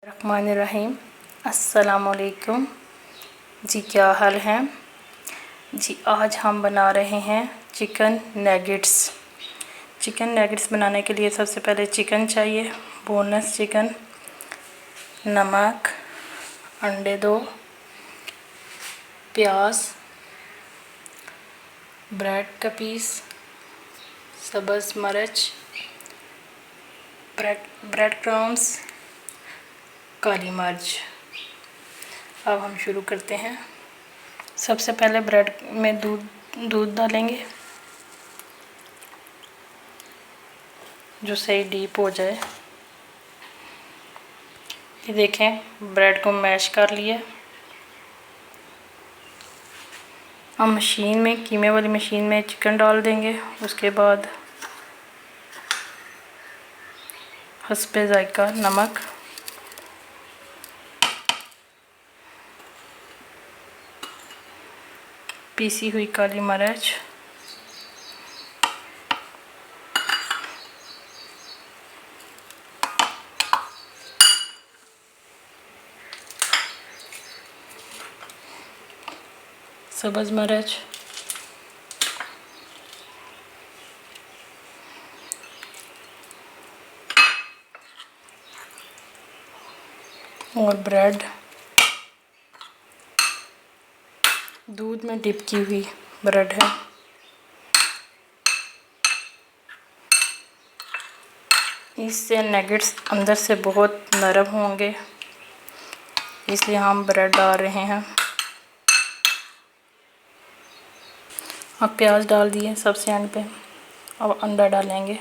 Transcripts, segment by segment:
रहमानिर्रहीम। अस्सलामुअलैकुम जी, क्या हाल हैं जी। आज हम बना रहे हैं चिकन नैगेट्स। चिकन नैगेट्स बनाने के लिए सबसे पहले चिकन चाहिए, बोनलेस चिकन, नमक, अंडे 2, प्याज, ब्रेड का पीस, सब्ज़ मिर्च, ब्रेड क्रम्स, काली मिर्च। अब हम शुरू करते हैं। सबसे पहले ब्रेड में दूध डालेंगे जो सही डीप हो जाए। ये देखें, ब्रेड को मैश कर लिया। हम मशीन में, कीमे वाली मशीन में चिकन डाल देंगे। उसके बाद हस्बे जायका नमक, पीसी हुई काली मिर्च, सब्ज़ मिर्च, और ब्रेड, दूध में डिप की हुई ब्रेड है। इससे नगेट्स अंदर से बहुत नरम होंगे, इसलिए हम ब्रेड डाल रहे हैं। अब प्याज डाल दिए सबसे एंड पे। अब अंडा डालेंगे।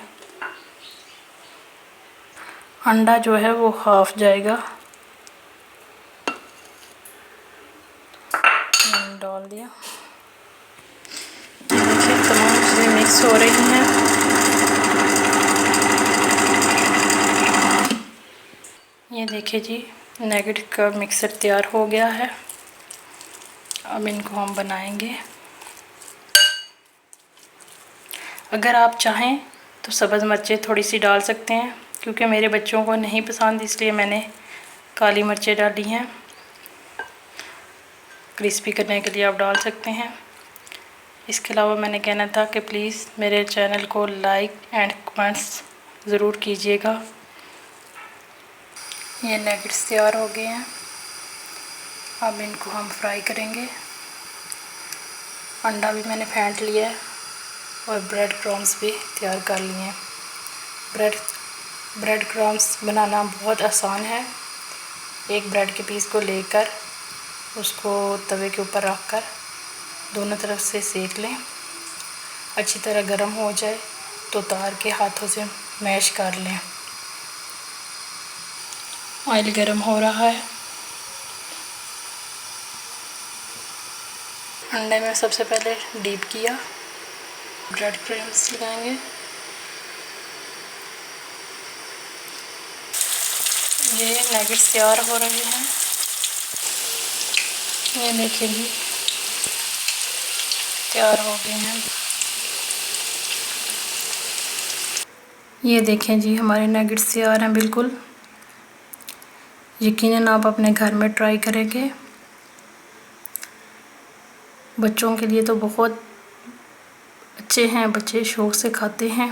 अंडा जो है वो हाफ जाएगा, डाल दिया। देखिए तमाम चीज़ें मिक्स हो रही हैं। ये देखिए जी, नगेट का मिक्सर तैयार हो गया है। अब इनको हम बनाएंगे। अगर आप चाहें तो सब्ज़ मिर्चें थोड़ी सी डाल सकते हैं, क्योंकि मेरे बच्चों को नहीं पसंद, इसलिए मैंने काली मिर्चें डाली हैं। क्रिस्पी करने के लिए आप डाल सकते हैं। इसके अलावा मैंने कहना था कि प्लीज़ मेरे चैनल को लाइक एंड कमेंट्स ज़रूर कीजिएगा। ये नगेट्स तैयार हो गए हैं। अब इनको हम फ्राई करेंगे। अंडा भी मैंने फेंट लिया है और ब्रेड क्रम्स भी तैयार कर लिए हैं। ब्रेड क्रम्स बनाना बहुत आसान है। एक ब्रेड के पीस को लेकर उसको तवे के ऊपर रखकर दोनों तरफ से सेक लें। अच्छी तरह गर्म हो जाए तो उतार के हाथों से मैश कर लें। ऑयल गर्म हो रहा है। अंडे में सबसे पहले डीप किया, ब्रेड क्रम्स लगाएंगे। ये नगेट्स तैयार हो रहे हैं। ये देखिए जी, तैयार हो गए हैं। ये देखें जी, हमारे नगेट्स तैयार हैं बिल्कुल। यकीनन आप अपने घर में ट्राई करेंगे। बच्चों के लिए तो बहुत अच्छे हैं, बच्चे शौक़ से खाते हैं।